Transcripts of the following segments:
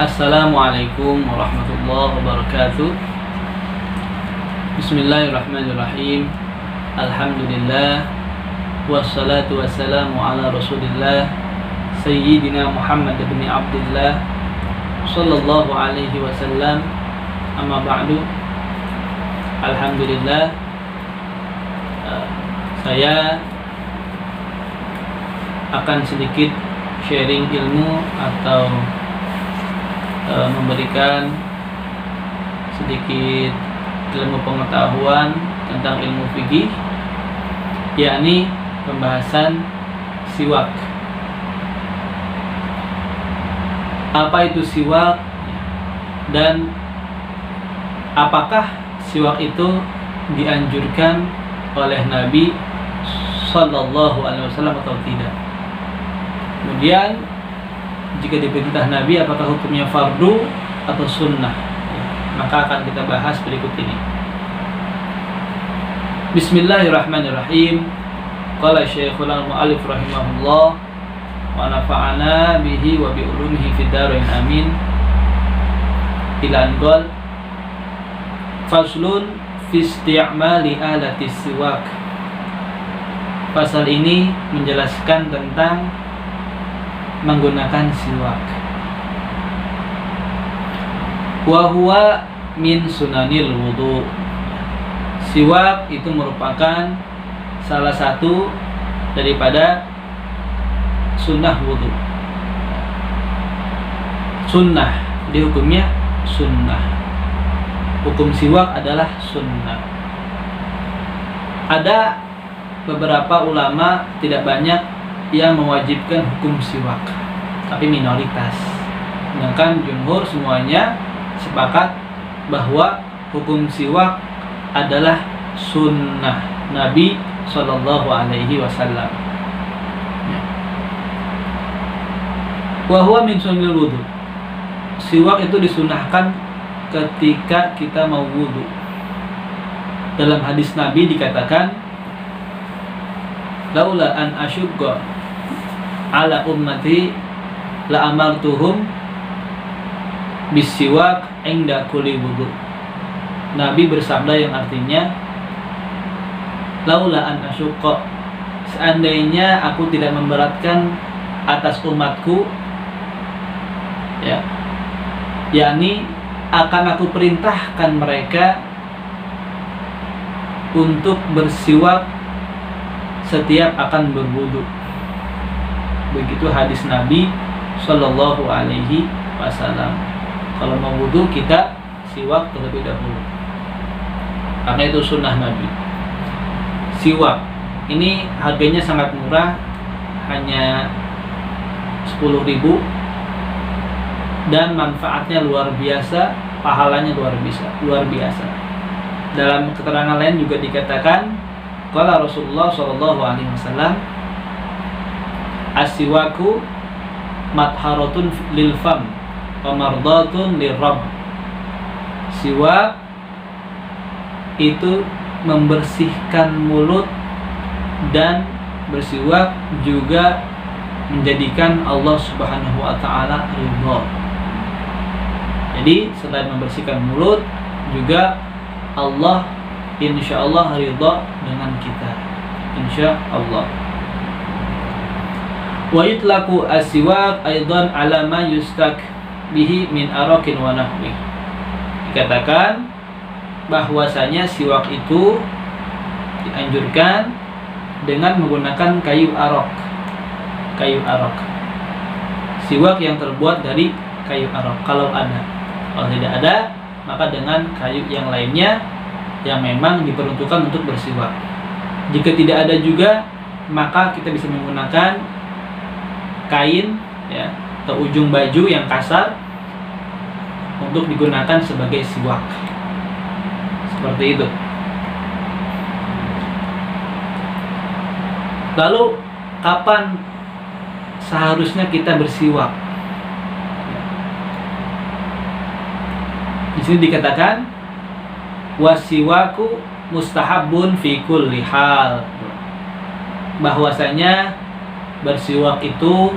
Assalamualaikum warahmatullahi wabarakatuh. Bismillahirrahmanirrahim. Alhamdulillah. Wassalatu wassalamu ala rasulillah Sayyidina Muhammad bin Abdullah sallallahu alaihi wasallam. Amma ba'du. Alhamdulillah, saya akan sedikit sharing ilmu atau memberikan sedikit ilmu pengetahuan tentang ilmu fikih, yakni pembahasan siwak. Apa itu siwak dan apakah siwak itu dianjurkan oleh Nabi Sallallahu Alaihi Wasallam atau tidak? Kemudian, jika diperintah Nabi, apakah hukumnya fardu atau sunnah? Maka akan kita bahas berikut ini. Bismillahirrahmanirrahim. Qala Syekhul Mu'allif rahimahullah wa nafa'ana bihi wa bi ulumihi fid dharain amin. Ila anqal faslun fi isti'mali alati siwak. Pasal ini menjelaskan tentang menggunakan siwak. Wa huwa min sunanil wudu. Siwak itu merupakan salah satu daripada sunnah wudu. Sunnah, di hukumnya sunnah. Hukum siwak adalah sunnah. Ada beberapa ulama, tidak banyak, yang mewajibkan hukum siwak, tapi minoritas. Sedangkan jumhur semuanya sepakat bahwa hukum siwak adalah sunnah Nabi Sallallahu Alaihi Wasallam. Wa huwa min sunnil wudu. Siwak itu disunahkan ketika kita mau wudu. Dalam hadis Nabi dikatakan, laula an asyugga ala ummati la amartuhum bisiwak inda kulli wudu. Nabi bersabda yang artinya, laula an asyugga, seandainya aku tidak memberatkan atas umatku, yakni akan aku perintahkan mereka untuk bersiwak setiap akan berwudu. Begitu hadis Nabi Sallallahu Alaihi Wasallam. Kalau mau wudu, kita siwak terlebih dahulu, karena itu sunnah Nabi. Siwak ini harganya sangat murah, hanya 10.000, dan manfaatnya luar biasa, pahalanya luar biasa. Dalam keterangan lain juga dikatakan, qala Rasulullah sallallahu alaihi wasallam, as-siwaku matharatun lil fam wa mardatun lirrabb. Siwak itu membersihkan mulut, dan bersiwak juga menjadikan Allah Subhanahu wa taala ridha. Jadi selain membersihkan mulut, juga Allah insyaallah ridha dengan kita, insyaallah. Wa yutlaqu as-siwak aidan ala ma yustak bihi min araqin wa nahwi. Dikatakan bahwasanya siwak itu dianjurkan dengan menggunakan kayu araq. Siwak yang terbuat dari kayu araq kalau ada. Kalau tidak ada, maka dengan kayu yang lainnya yang memang diperuntukkan untuk bersiwak. Jika tidak ada juga, maka kita bisa menggunakan kain, atau ujung baju yang kasar untuk digunakan sebagai siwak. Seperti itu. Lalu kapan seharusnya kita bersiwak? Di sini dikatakan wasiwaku mustahabun fi kulli hal, bahwasanya bersiwak itu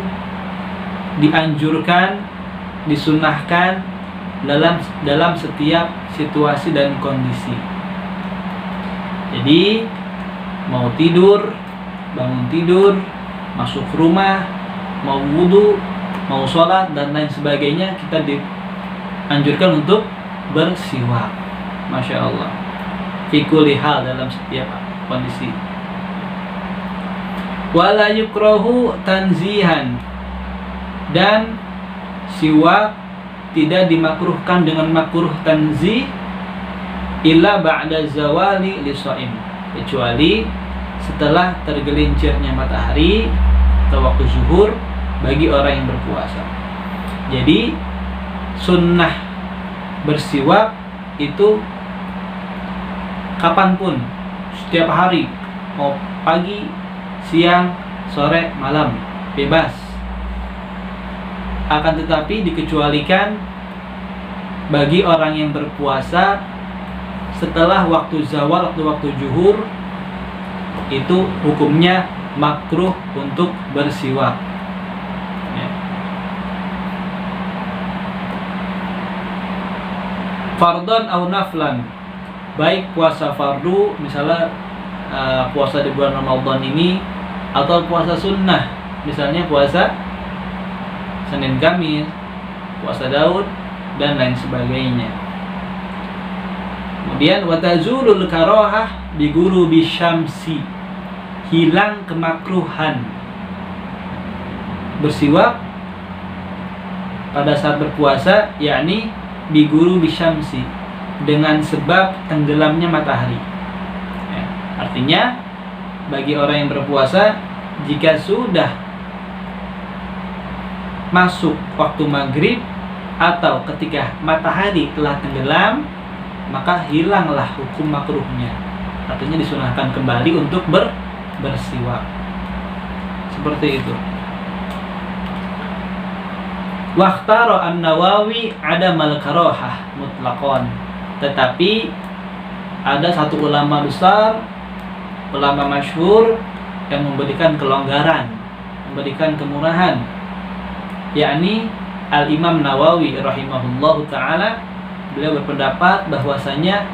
dianjurkan disunahkan dalam setiap situasi dan kondisi. Jadi mau tidur, bangun tidur, masuk rumah, mau wudu, mau sholat dan lain sebagainya, kita dianjurkan untuk bersiwak. Masya Allah, fi kulli hal, dalam setiap kondisi. Wala yukrahu tanzihan, dan siwak tidak dimakruhkan dengan makruh tanzih illa ba'da zawali li shaim, kecuali setelah tergelincirnya matahari atau waktu zuhur bagi orang yang berpuasa. Jadi sunnah bersiwak itu kapanpun, setiap hari, mau pagi, siang, sore, malam, bebas. Akan tetapi dikecualikan bagi orang yang berpuasa setelah waktu zawal atau waktu zuhur, itu hukumnya makruh untuk bersiwak. Ya. Fardhan atau naflan, baik puasa fardu, misalnya puasa di bulan Ramadan ini, atau puasa sunnah, misalnya puasa Senin Kamis, puasa Daud dan lain sebagainya. Kemudian watazulul karahah bi ghurubi syamsi, hilang kemakruhan bersiwak pada saat berpuasa, yakni bi ghurubi syamsi, dengan sebab tenggelamnya matahari. Ya, artinya bagi orang yang berpuasa, jika sudah masuk waktu maghrib atau ketika matahari telah tenggelam, maka hilanglah hukum makruhnya. Artinya disunahkan kembali untuk bersiwak. Seperti itu. Wakhtaro an-Nawawi adamal karahah mutlaqan. Tetapi ada satu ulama besar, ulama masyhur, yang memberikan kelonggaran, memberikan kemurahan, yakni Al-Imam Nawawi rahimahullahu ta'ala. Beliau berpendapat bahwasanya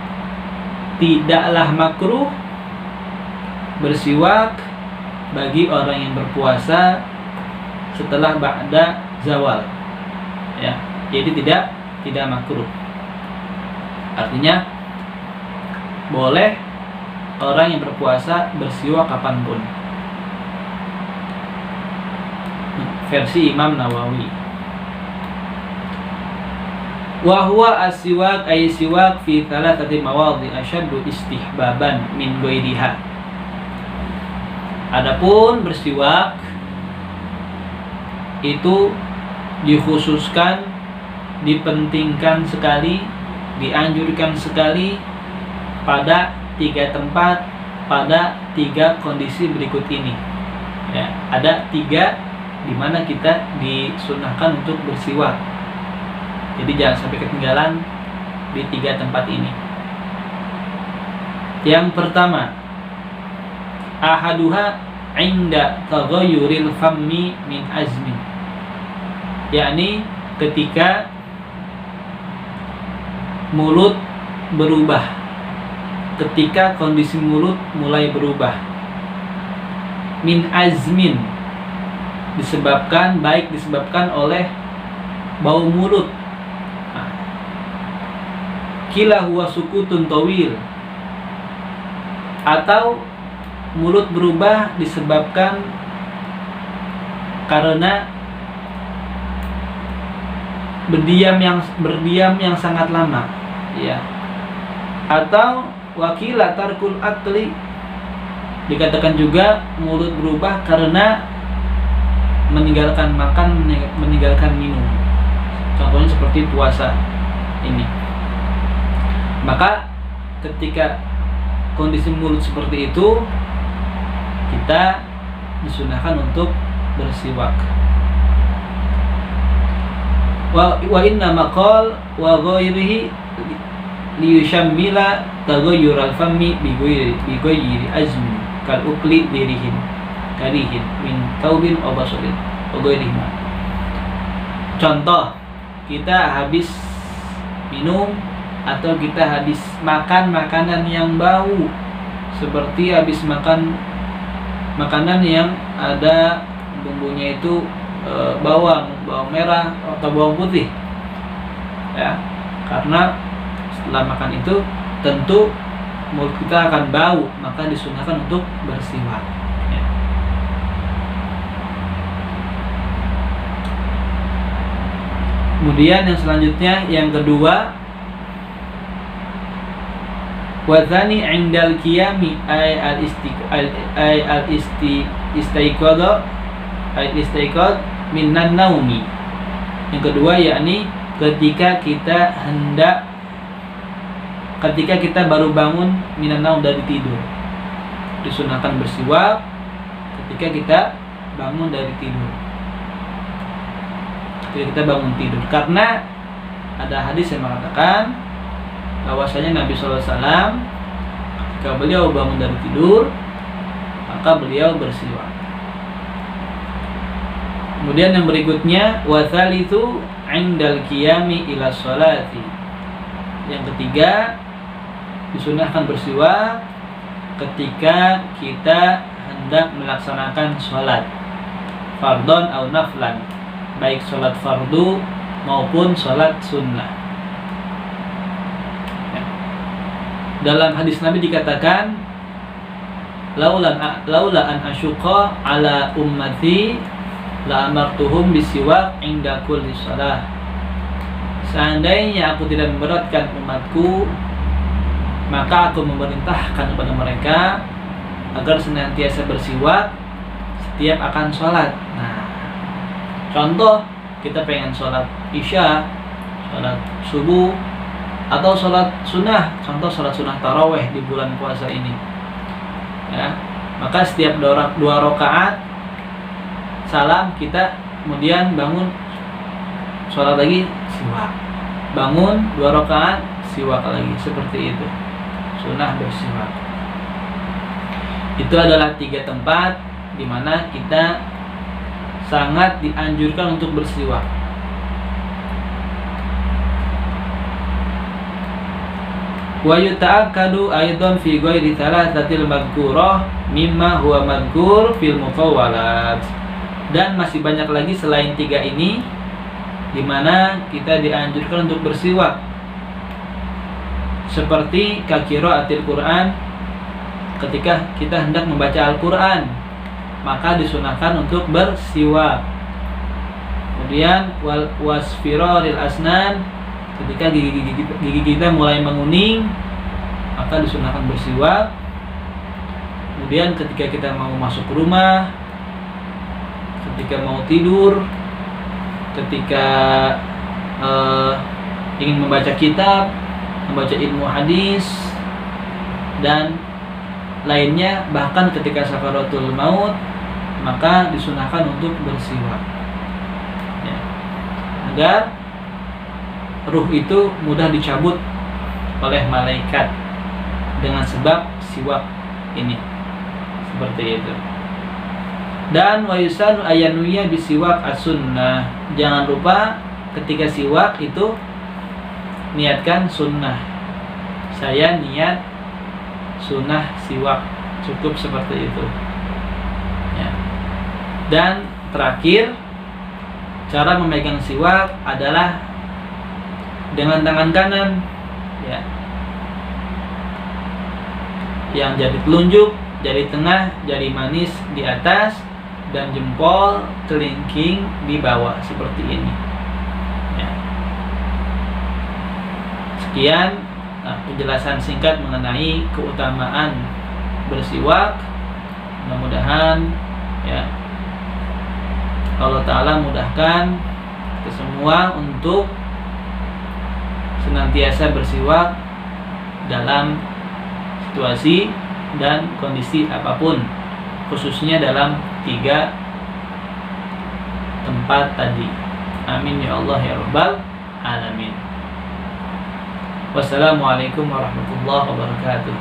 tidaklah makruh bersiwak bagi orang yang berpuasa setelah ba'da zawal. Ya, jadi tidak makruh. Artinya boleh orang yang berpuasa bersiwak kapanpun. Versi Imam Nawawi. Wa huwa as-siwak ay siwak fi thalathati mawadhi ashaddu istihbaban min ghairiha. Adapun bersiwak itu dikhususkan, dipentingkan sekali, dianjurkan sekali pada 3 tempat, pada 3 kondisi berikut ini. Ya, ada 3 di mana kita disunahkan untuk bersiwak. Jadi jangan sampai ketinggalan di 3 tempat ini. Yang pertama, ahaduha inda taghayyuril fammi min azmin, yakni ketika mulut berubah, ketika kondisi mulut mulai berubah. Min azmin, disebabkan oleh bau mulut. Kila huwa sukutun tawil, atau mulut berubah disebabkan karena berdiam yang sangat lama, ya. Atau wakila tarkul akli, dikatakan juga mulut berubah karena meninggalkan makan, meninggalkan minum. Contohnya seperti puasa ini. Maka ketika kondisi mulut seperti itu, kita disunahkan untuk bersiwak. Wa inna maqal wa ghairihi liyushammila taghayyur al-fammi bi ghairi azmin kal ukli dirihin karihin min taubin wa basarin wa ghairihima. Contoh, kita habis minum atau kita habis makan makanan yang bau, seperti habis makan makanan yang ada bumbunya itu bawang merah atau bawang putih, ya, karena setelah makan itu tentu mulut kita akan bau, maka disunahkan untuk bersiwak, ya. Kemudian yang selanjutnya, yang kedua, wazani indal qiyami ay al istaiqad minan naumi. Yang kedua yakni ketika kita baru bangun minan naum, dari tidur, disunahkan bersiwak ketika kita bangun dari tidur. Ketika kita bangun tidur, karena ada hadis yang mengatakan bahwasanya Nabi SAW ketika beliau bangun dari tidur maka beliau bersiwak. Kemudian yang berikutnya, watsalitsu indal qiyami ila sholati. Yang ketiga, disunahkan bersiwak ketika kita hendak melaksanakan sholat fardhon atau naflan, baik sholat fardu maupun sholat sunnah. Dalam hadis Nabi dikatakan, laula an asyqa ala ummati la amartuhum bisiwak inda kulli shalah. Seandainya aku tidak memberatkan umatku, maka aku memerintahkan kepada mereka agar senantiasa bersiwak setiap akan sholat. Nah, contoh kita pengen sholat isya, sholat subuh, atau sholat sunnah, contoh sholat sunnah taraweh di bulan puasa ini, ya, maka setiap dua rakaat salam kita kemudian bangun sholat lagi siwak, bangun 2 rakaat siwak lagi, seperti itu sunnah bersiwak. Itu adalah 3 tempat di mana kita sangat dianjurkan untuk bersiwak. Wa yuta'akkadu aidan fi ghairi thalathatil madhkurah mimma huwa madhkur fil mutawwalat. Dan masih banyak lagi selain 3 ini di mana kita dianjurkan untuk bersiwak, seperti qiraatil Quran, ketika kita hendak membaca Al-Quran maka disunahkan untuk bersiwak. Kemudian wasfiraril asnan, ketika gigi kita mulai menguning maka disunahkan bersiwak. Kemudian ketika kita mau masuk rumah, ketika mau tidur, ketika ingin membaca kitab, membaca ilmu hadis dan lainnya, bahkan ketika sakaratul maut maka disunahkan untuk bersiwak, ya, agar ruh itu mudah dicabut oleh malaikat dengan sebab siwak ini, seperti itu. Dan wa yusanu ayanuya bisiwak as-sunnah. Jangan lupa ketika siwak itu niatkan sunnah. Saya niat sunnah siwak, cukup seperti itu, ya. Dan terakhir, cara memegang siwak adalah dengan tangan kanan, ya, yang jari telunjuk, jari tengah, jari manis di atas, dan jempol kelingking di bawah, seperti ini, ya. Sekian penjelasan singkat mengenai keutamaan bersiwak. Mudah-mudahan, ya, Allah Ta'ala mudahkan kita semua untuk senantiasa bersiwak dalam situasi dan kondisi apapun, khususnya dalam 3 tempat tadi. Amin ya Allah ya Rabbal Alamin. Wassalamualaikum warahmatullahi wabarakatuh.